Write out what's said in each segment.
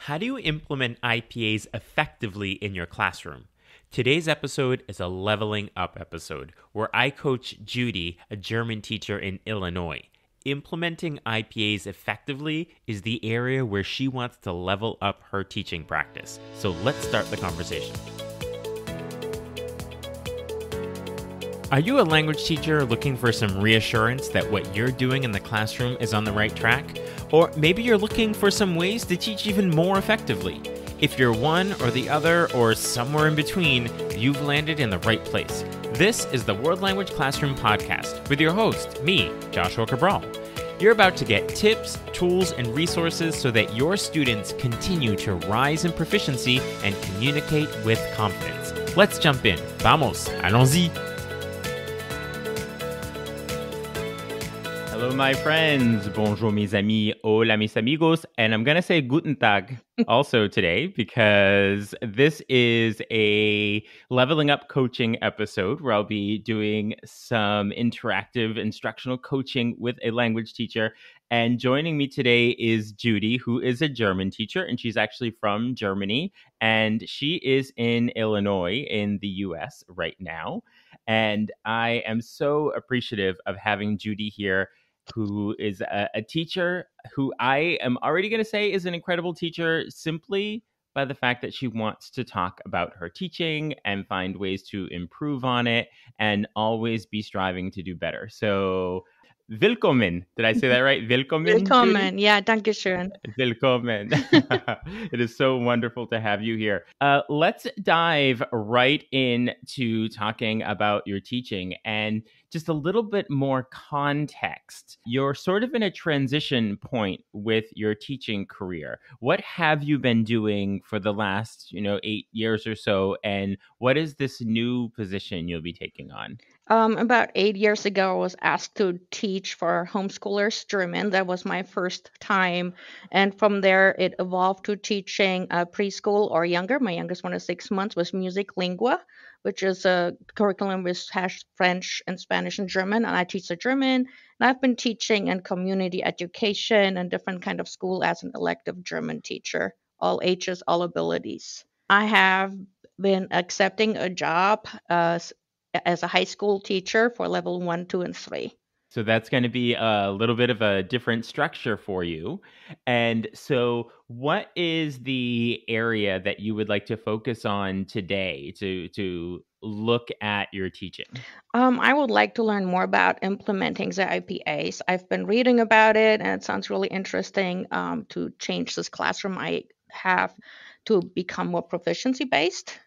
How do you implement IPAs effectively in your classroom? Today's episode is a leveling up episode where I coach Judy, a German teacher in Illinois. Implementing IPAs effectively is the area where she wants to level up her teaching practice. So let's start the conversation. Are you a language teacher looking for some reassurance that what you're doing in the classroom is on the right track? Or maybe you're looking for some ways to teach even more effectively. If you're one or the other or somewhere in between, you've landed in the right place. This is the World Language Classroom Podcast with your host, me, Joshua Cabral. You're about to get tips, tools, and resources so that your students continue to rise in proficiency and communicate with confidence. Let's jump in. Vamos, allons-y. Hello, my friends. Bonjour, mes amis. Hola, mis amigos. And I'm going to say Guten Tag also today because this is a leveling up coaching episode where I'll be doing some interactive instructional coaching with a language teacher. And joining me today is Judy, who is a German teacher, and she's actually from Germany. And she is in Illinois in the US right now. And I am so appreciative of having Judy here, who is a teacher who I am already going to say is an incredible teacher simply by the fact that she wants to talk about her teaching and find ways to improve on it and always be striving to do better. So, willkommen. Did I say that right? Willkommen, Willkommen. Judy? Yeah, danke schön. Willkommen. It is so wonderful to have you here. Let's dive right into talking about your teaching and just a little bit more context. You're sort of in a transition point with your teaching career. What have you been doing for the last, 8 years or so? And what is this new position you'll be taking on? About 8 years ago, I was asked to teach for homeschoolers German. That was my first time. And from there, it evolved to teaching preschool or younger. My youngest one is 6 months, was music lingua, which is a curriculum which has French and Spanish and German. And I teach the German. And I've been teaching in community education and different kind of school as an elective German teacher, all ages, all abilities. I have been accepting a job as a high school teacher for level 1, 2, and 3. So that's going to be a little bit of a different structure for you. And so what is the area that you would like to focus on today to look at your teaching? I would like to learn more about implementing the IPAs. I've been reading about it, and it sounds really interesting to change this classroom I have to become more proficiency-based.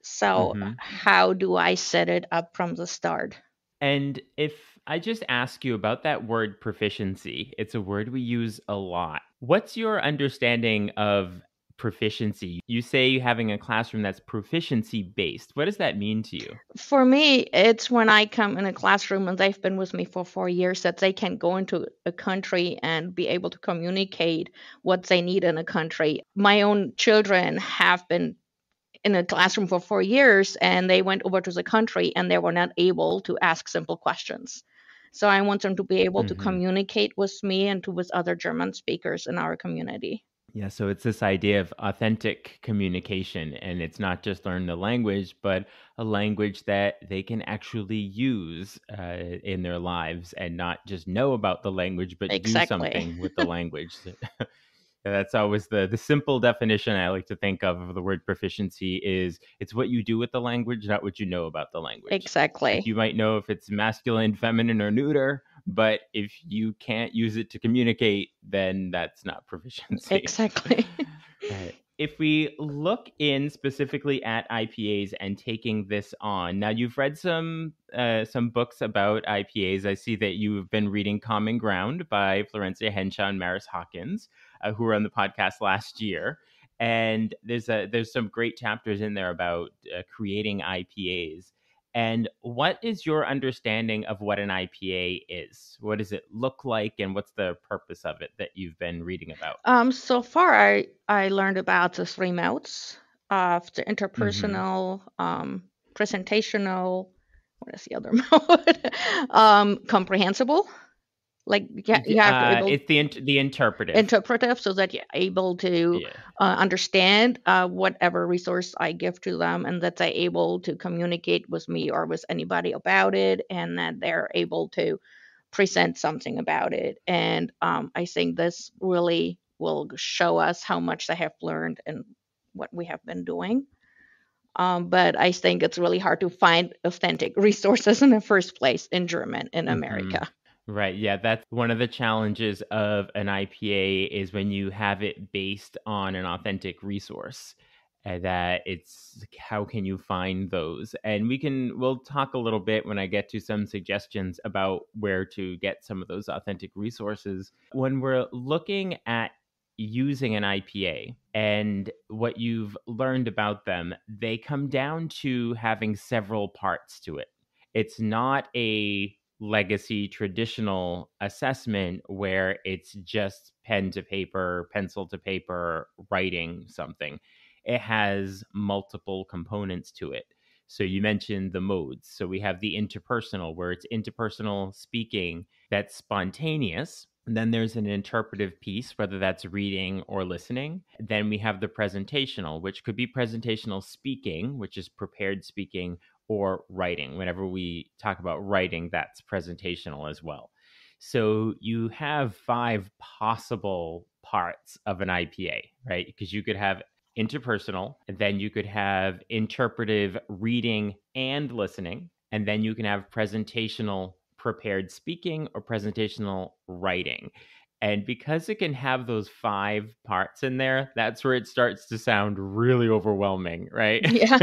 So how do I set it up from the start? And if I just ask you about that word proficiency, it's a word we use a lot. What's your understanding of proficiency? You say you're having a classroom that's proficiency based. What does that mean to you? For me, it's when I come in a classroom and they've been with me for 4 years that they can go into a country and be able to communicate what they need in a country. My own children have been in a classroom for 4 years and they went over to the country and they were not able to ask simple questions. So I want them to be able to communicate with me and with other German speakers in our community. Yeah, so it's this idea of authentic communication, and it's not just learn the language, but a language that they can actually use in their lives and not just know about the language, but do something with the language. That's always the simple definition I like to think of the word proficiency is it's what you do with the language, not what you know about the language. Exactly. Like you might know if it's masculine, feminine, or neuter, but if you can't use it to communicate, then that's not proficiency. Exactly. Right. If we look in specifically at IPAs and taking this on, now you've read some books about IPAs. I see that you've been reading Common Ground by Florencia Henshaw and Maris Hawkins, who were on the podcast last year. And there's some great chapters in there about creating IPAs. And what is your understanding of what an IPA is? What does it look like, and what's the purpose of it that you've been reading about? So far, I learned about the 3 modes of the interpersonal, presentational, what is the other mode? Comprehensible, Like you have to able It's the interpretive. interpretive, so that you're able to Yeah. understand whatever resource I give to them, and that they're able to communicate with me or with anybody about it, and that they're able to present something about it. And I think this really will show us how much they have learned and what we have been doing. But I think it's really hard to find authentic resources in the first place in German in Mm-hmm. America. Right. Yeah, that's one of the challenges of an IPA is when you have it based on an authentic resource. That it's how can you find those? And we'll talk a little bit when I get to some suggestions about where to get some of those authentic resources. When we're looking at using an IPA and what you've learned about them, they come down to having several parts to it. It's not a legacy traditional assessment where it's just pen to paper, pencil to paper, writing something. It has multiple components to it. So you mentioned the modes. So we have the interpersonal, where it's interpersonal speaking that's spontaneous. And then there's an interpretive piece, whether that's reading or listening. Then we have the presentational, which could be presentational speaking, which is prepared speaking, or writing. Whenever we talk about writing, that's presentational as well. So you have 5 possible parts of an IPA, right? Because you could have interpersonal, and then you could have interpretive reading and listening, and then you can have presentational prepared speaking or presentational writing. And because it can have those 5 parts in there, that's where it starts to sound really overwhelming, right? Yeah.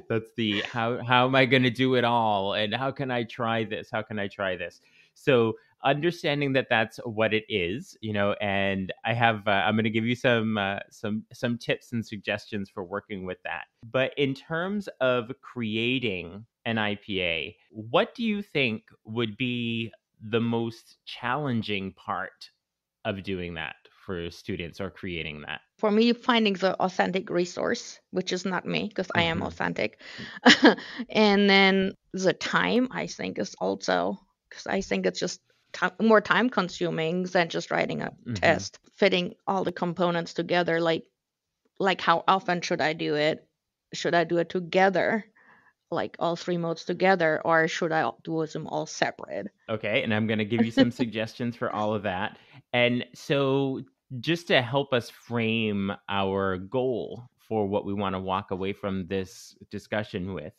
That's the how am I going to do it all, and how can I try this? How can I try this? So understanding that that's what it is, and I'm going to give you some tips and suggestions for working with that. But in terms of creating an IPA, what do you think would be the most challenging part of doing that for students or creating that? For me, finding the authentic resource, which is not me because I am Mm-hmm. authentic. And then the time, I think, is also because I think it's just more time consuming than just writing a Mm-hmm. test. Fitting all the components together, like how often should I do it? Should I do it together, like all 3 modes together, or should I do them all separate? Okay, and I'm going to give you some suggestions for all of that. And so, just to help us frame our goal for what we want to walk away from this discussion with.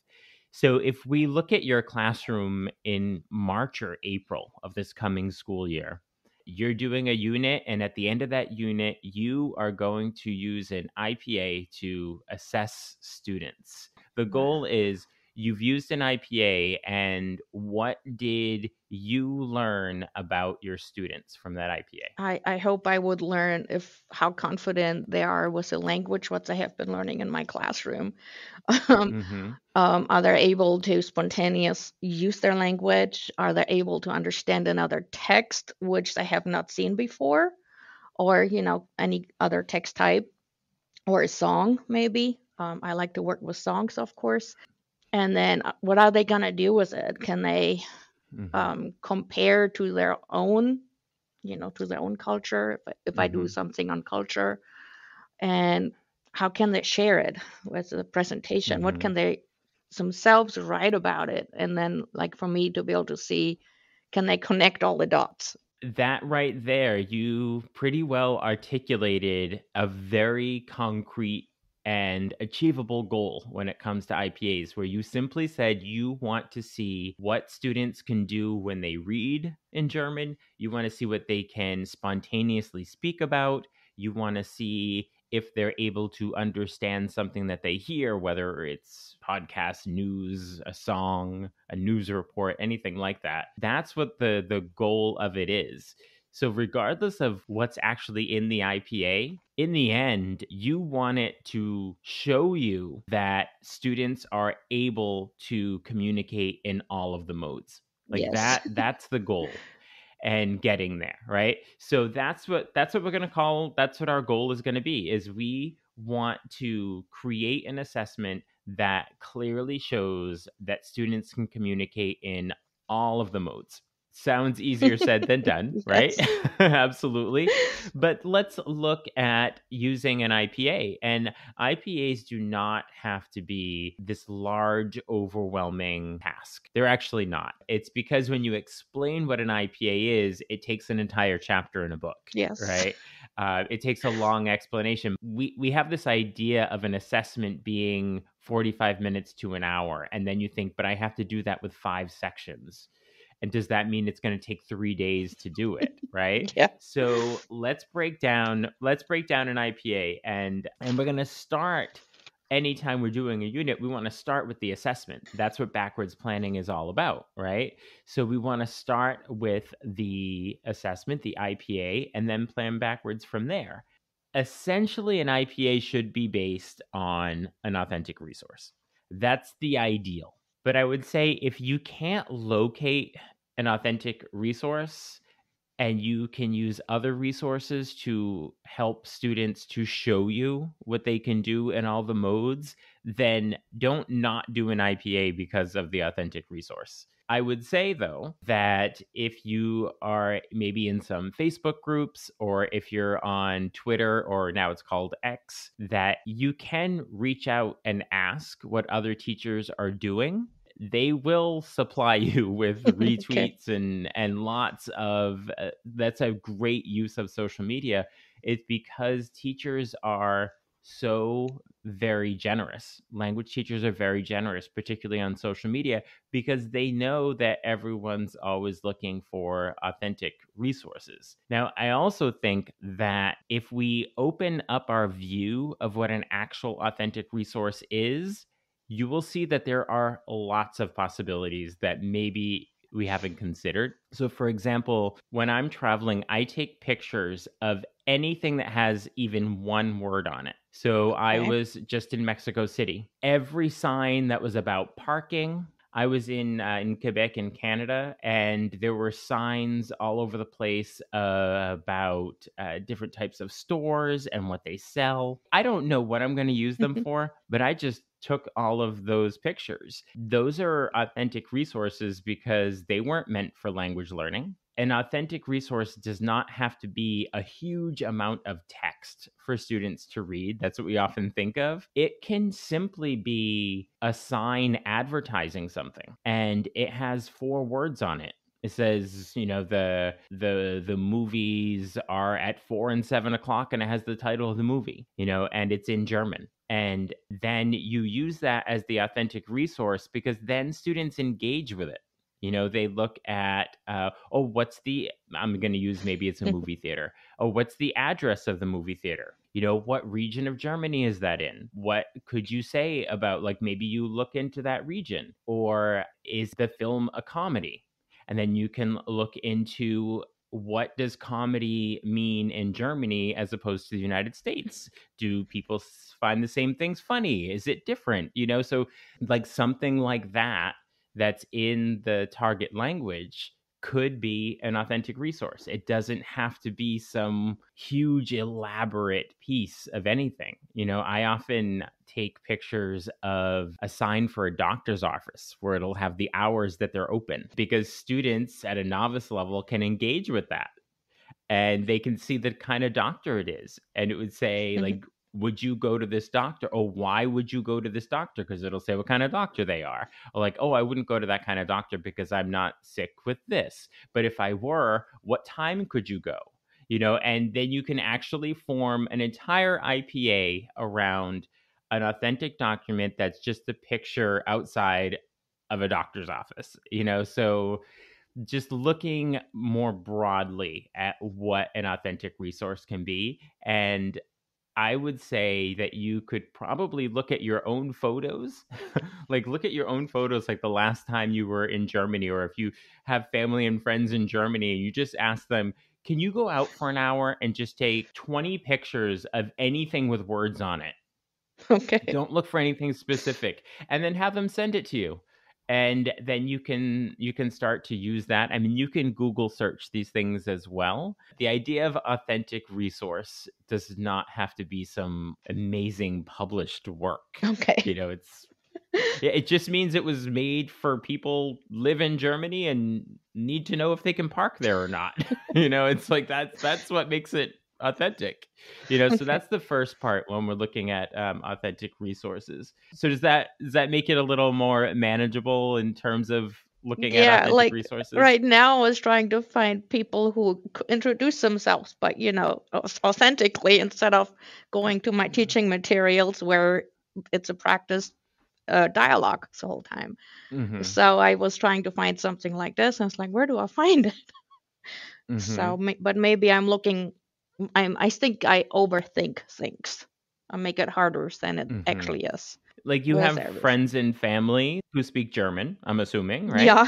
So, if we look at your classroom in March or April of this coming school year, you're doing a unit, and at the end of that unit, you are going to use an IPA to assess students. The goal is you've used an IPA, and what did you learn about your students from that IPA? I hope I would learn if how confident they are with the language, what they have been learning in my classroom. um, Mm-hmm. are they able to spontaneous use their language? Are they able to understand another text which they have not seen before, or any other text type, or a song maybe? I like to work with songs, of course. And then what are they gonna do with it? Can they Mm-hmm. compare to their own, to their own culture? If I do Mm-hmm. something on culture, and how can they share it with the presentation? What Mm-hmm. can they themselves write about it? And then, like, for me to be able to see, can they connect all the dots? That right there, you pretty well articulated a very concrete and achievable goal when it comes to IPAs, where you simply said you want to see what students can do when they read in German. You want to see what they can spontaneously speak about. You want to see if they're able to understand something that they hear, whether it's podcast, news, a song, a news report, anything like that. That's what the goal of it is. So regardless of what's actually in the IPA, in the end, you want it to show you that students are able to communicate in all of the modes. Like Yes. that's the goal and getting there, right? So that's what we're going to call, that's what our goal is going to be, is we want to create an assessment that clearly shows that students can communicate in all of the modes. Sounds easier said than done, right? Yes. Absolutely. But let's look at using an IPA. And IPAs do not have to be this large, overwhelming task. They're actually not. It's because when you explain what an IPA is, it takes an entire chapter in a book, Yes. right? It takes a long explanation. We have this idea of an assessment being 45 minutes to an hour. And then you think, but I have to do that with 5 sections. And does that mean it's going to take 3 days to do it, right? Yeah. So let's break down an IPA, and we're going to start anytime we're doing a unit, we want to start with the assessment. That's what backwards planning is all about, right? So we want to start with the assessment, the IPA, and then plan backwards from there. Essentially, an IPA should be based on an authentic resource. That's the ideal. But I would say if you can't locate an authentic resource and you can use other resources to help students to show you what they can do in all the modes, then don't not do an IPA because of the authentic resource. I would say, though, that if you are maybe in some Facebook groups or if you're on Twitter, or now it's called X, that you can reach out and ask what other teachers are doing. They will supply you with Okay. retweets and lots of that's a great use of social media. It's because teachers are so very generous. Language teachers are very generous, particularly on social media, because they know that everyone's always looking for authentic resources. Now, I also think that if we open up our view of what an actual authentic resource is, you will see that there are lots of possibilities that maybe we haven't considered. So, for example, when I'm traveling, I take pictures of anything that has even one word on it. So, I Okay. was just in Mexico City. Every sign that was about parking, I was in Quebec in Canada, and there were signs all over the place about different types of stores and what they sell. I don't know what I'm going to use them for, but I just took all of those pictures. Those are authentic resources because they weren't meant for language learning. An authentic resource does not have to be a huge amount of text for students to read. That's what we often think of. It can simply be a sign advertising something, and it has 4 words on it. It says, the movies are at 4 and 7 o'clock, and it has the title of the movie, and it's in German. And then you use that as the authentic resource because then students engage with it. They look at, I'm going to use, maybe it's a movie theater. Oh, what's the address of the movie theater? What region of Germany is that in? What could you say about, like, maybe you look into that region? Or is the film a comedy? And then you can look into what does comedy mean in Germany as opposed to the United States? Do people find the same things funny? Is it different? So like something like that that's in the target language could be an authentic resource. It doesn't have to be some huge, elaborate piece of anything. I often take pictures of a sign for a doctor's office where it'll have the hours that they're open because students at a novice level can engage with that and they can see the kind of doctor it is. And it would say, like, would you go to this doctor? Or why would you go to this doctor? Because it'll say what kind of doctor they are. Or like, oh, I wouldn't go to that kind of doctor because I'm not sick with this. But if I were, what time could you go? And then you can actually form an entire IPA around an authentic document that's just a picture outside of a doctor's office, so just looking more broadly at what an authentic resource can be. And I would say that you could probably look at your own photos, like look at your own photos, like the last time you were in Germany, or if you have family and friends in Germany and you just ask them, can you go out for an hour and just take 20 pictures of anything with words on it? Okay. Don't look for anything specific, and then have them send it to you. And then you can start to use that. I mean, you can Google search these things as well. The idea of authentic resource does not have to be some amazing published work. Okay. It's Yeah, it just means it was made for people live in Germany and need to know if they can park there or not. It's like that's what makes it authentic. So Okay. that's the first part when we're looking at authentic resources. So does that make it a little more manageable in terms of looking at Yeah, authentic like resources? right now I was trying to find people who introduce themselves, but authentically instead of going to my teaching materials where it's a practice dialogue the whole time. Mm-hmm. So I was trying to find something like this. And I was like, where do I find it? Mm-hmm. So, but maybe I'm looking. I think I overthink things. I make it harder than it Mm-hmm. actually is Like you with have everything. friends and family who speak German, I'm assuming, right? Yeah,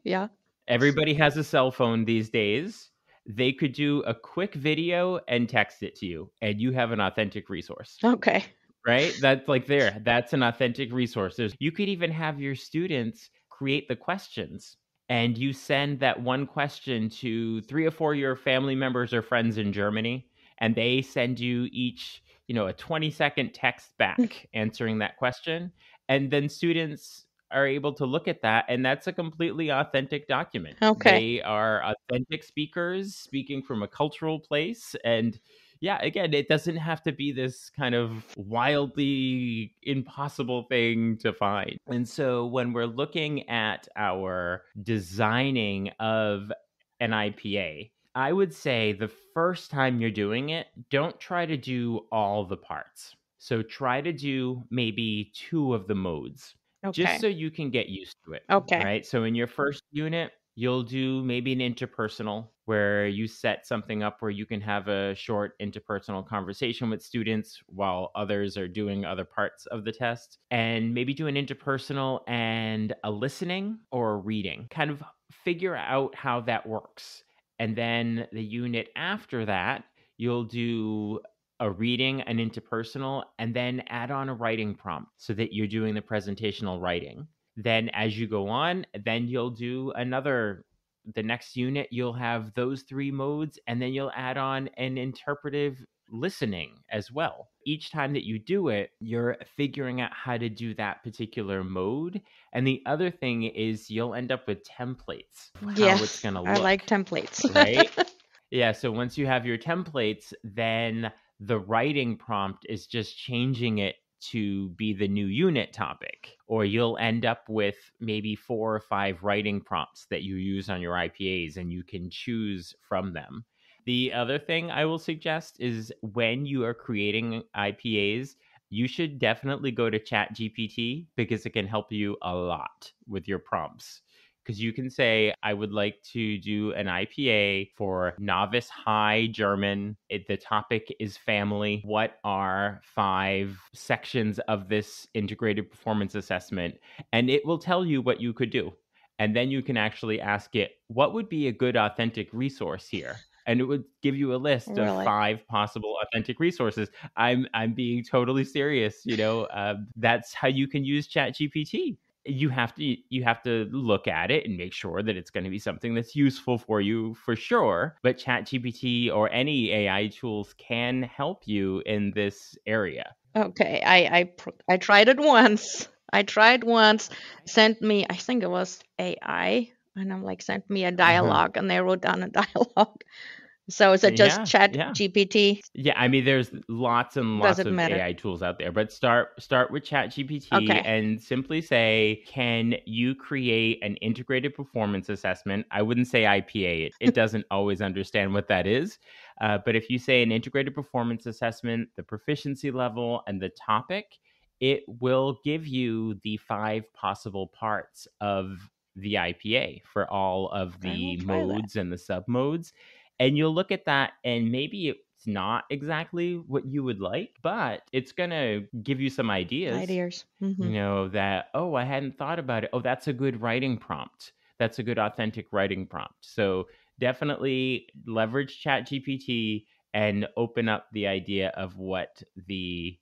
yeah. Everybody has a cell phone these days. They could do a quick video and text it to you, and you have an authentic resource, Okay. right? That's an authentic resource. You could even have your students create the questions, and you send that one question to 3 or 4 of your family members or friends in Germany, and they send you each, a 20-second text back answering that question. And then students are able to look at that, and that's a completely authentic document. Okay. They are authentic speakers speaking from a cultural place. And yeah, again, it doesn't have to be this kind of wildly impossible thing to find. And so when we're looking at our designing of an IPA, I would say the first time you're doing it, don't try to do all the parts. So try to do maybe 2 of the modes just Okay. so you can get used to it, Okay. right? So in your first unit, you'll do maybe an interpersonal where you set something up where you can have a short interpersonal conversation with students while others are doing other parts of the test, and maybe do an interpersonal and a listening or a reading. Kind of figure out how that works. And then the unit after that, you'll do a reading, an interpersonal, and then add on a writing prompt so that you're doing the presentational writing. Then as you go on, then you'll do the next unit, you'll have those 3 modes, and then you'll add on an interpretive listening as well. Each time that you do it, you're figuring out how to do that particular mode. And the other thing is you'll end up with templates of how it's Yes, going to I look, like templates. right? Yeah, so once you have your templates, then the writing prompt is just changing it to be the new unit topic. Or you'll end up with maybe 4 or 5 writing prompts that you use on your IPAs, and you can choose from them. The other thing I will suggest is when you are creating IPAs, you should definitely go to ChatGPT because it can help you a lot with your prompts. Because you can say, I would like to do an IPA for novice high German. The topic is family. What are 5 sections of this integrated performance assessment? And it will tell you what you could do. And then you can actually ask it, what would be a good authentic resource here? And it would give you a list of Really? 5 possible authentic resources. I'm being totally serious. That's how you can use ChatGPT. You have to look at it and make sure that it's going to be something that's useful for you for sure. But ChatGPT or any AI tools can help you in this area. Okay. I tried it once. I tried once. Sent me. I think it was AI, and I'm like, sent me a Uh-huh. dialogue, and they wrote down a dialogue. So is it just Yeah, Chat yeah. GPT? Yeah, I mean, there's lots and Does lots it of matter? AI tools out there, but start with ChatGPT Okay. and simply say, "Can you create an integrated performance assessment?" I wouldn't say IPA; it doesn't always understand what that is. But if you say an integrated performance assessment, the proficiency level and the topic, it will give you the 5 possible parts of the IPA for all of I will the try that. modes and the submodes, and you'll look at that, and maybe it's not exactly what you would like, but it's going to give you some ideas, Ideas. Hmm. that, oh, I hadn't thought about it. Oh, that's a good writing prompt. That's a good authentic writing prompt. So definitely leverage ChatGPT and open up the idea of what the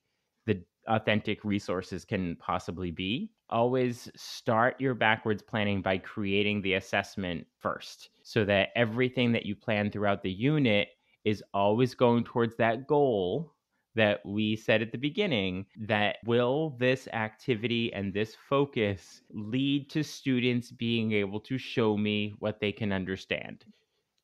authentic resources can possibly be. Always start your backwards planning by creating the assessment first so that everything that you plan throughout the unit is always going towards that goal that we said at the beginning, that will this activity and this focus lead to students being able to show me what they can understand?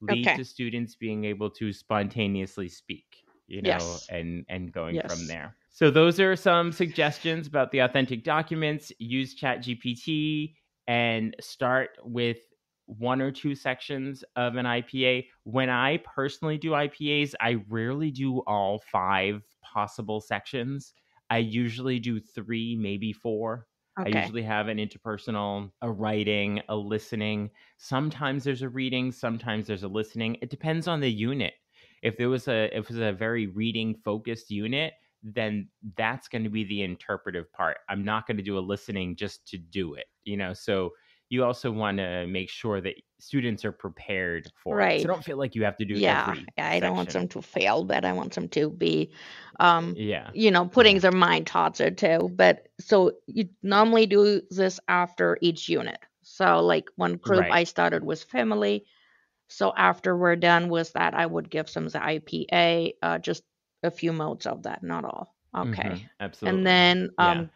Lead Okay. to students being able to spontaneously speak, Yes. and going from Yes. there. So those are some suggestions about the authentic documents. Use ChatGPT and start with one or two sections of an IPA. When I personally do IPAs, I rarely do all 5 possible sections. I usually do 3, maybe 4. I Okay. usually have an interpersonal, a writing, a listening. Sometimes there's a reading, sometimes there's a listening. It depends on the unit. If it was a very reading focused unit, then that's going to be the interpretive part. I'm not going to do a listening just to do it, So you also want to make sure that students are prepared for it. So Right. don't feel like you have to do Yeah. every I don't want section. them to fail, but I want them to be, um, Yeah. putting Yeah. their mind towards it too. But so you normally do this after each unit. So like one group Right. I started was family. So after we're done with that, I would give them the IPA, just a few modes of that, not all. Okay. And Absolutely. then Yeah.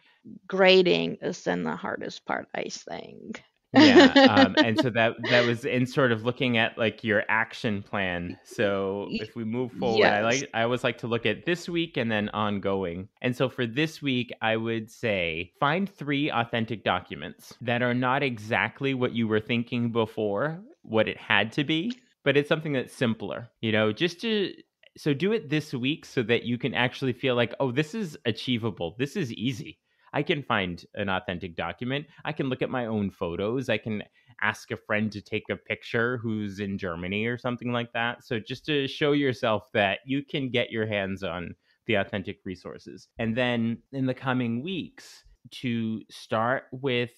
grading is then the hardest part, I think. Yeah, and so that was in sort of looking at like your action plan. So if we move forward, Yes. I always like to look at this week and then ongoing. And so for this week, I would say find 3 authentic documents that are not exactly what you were thinking before, what it had to be, but it's something that's simpler, just to so do it this week so that you can actually feel like, oh, this is achievable. This is easy. I can find an authentic document. I can look at my own photos. I can ask a friend to take a picture who's in Germany or something like that. So just to show yourself that you can get your hands on the authentic resources. And then in the coming weeks, to start with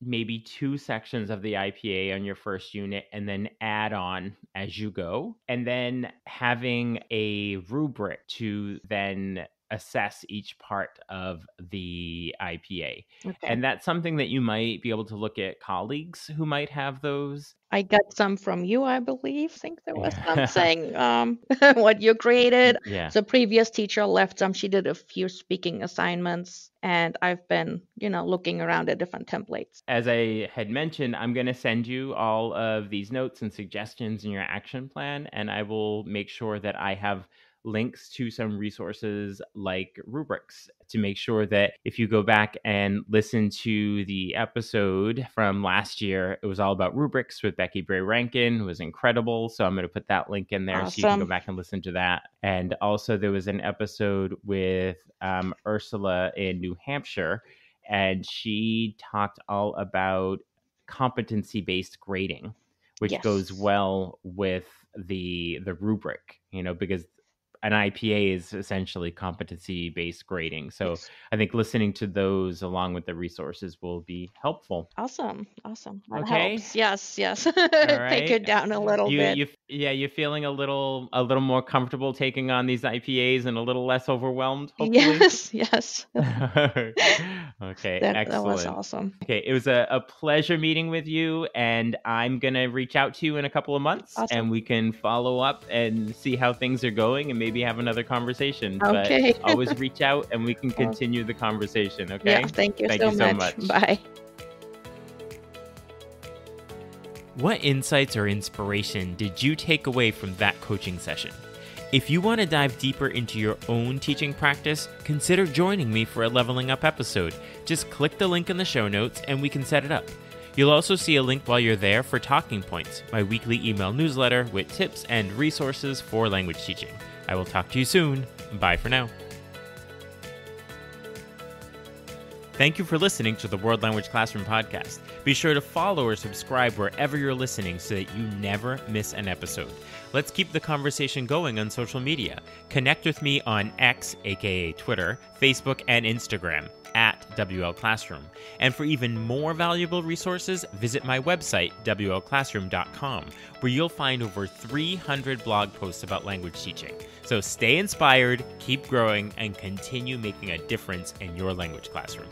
maybe 2 sections of the IPA on your first unit and then add on as you go. And then having a rubric to then assess each part of the IPA. Okay. And that's something that you might be able to look at colleagues who might have those. I got some from you, I believe. Think there was Yeah. something what you created. Yeah. The previous teacher left some. She did a few speaking assignments, and I've been, looking around at different templates. As I had mentioned, I'm going to send you all of these notes and suggestions in your action plan, and I will make sure that I have links to some resources like rubrics to make sure that if you go back and listen to the episode from last year, it was all about rubrics with Becky Bray Rankin. It was incredible. So I'm going to put that link in there so you can go Awesome. back and listen to that. And also there was an episode with Ursula in New Hampshire, and she talked all about competency-based grading, which goes Yes. well with the rubric, because an IPA is essentially competency-based grading. So Yes. I think listening to those along with the resources will be helpful. Awesome. Awesome. That Okay. helps. Yes. Yes. All Take right. it down a little bit. You're feeling a little more comfortable taking on these IPAs and a little less overwhelmed, hopefully. Yes. Yes. Okay, That was excellent. awesome. Okay, it was a pleasure meeting with you, and I'm going to reach out to you in a couple of months, Awesome. and we can follow up and see how things are going and maybe have another conversation. Okay. But always reach out, and we can continue the conversation, okay? Yeah. Thank you Thank so you so much. much. Bye. What insights or inspiration did you take away from that coaching session? If you want to dive deeper into your own teaching practice, consider joining me for a Leveling Up episode. Just click the link in the show notes and we can set it up. You'll also see a link while you're there for Talking Points, my weekly email newsletter with tips and resources for language teaching. I will talk to you soon. Bye for now. Thank you for listening to the World Language Classroom podcast. Be sure to follow or subscribe wherever you're listening so that you never miss an episode. Let's keep the conversation going on social media. Connect with me on X, aka Twitter, Facebook, and Instagram at WL Classroom. And for even more valuable resources, visit my website, WLClassroom.com, where you'll find over 300 blog posts about language teaching. So stay inspired, keep growing, and continue making a difference in your language classroom.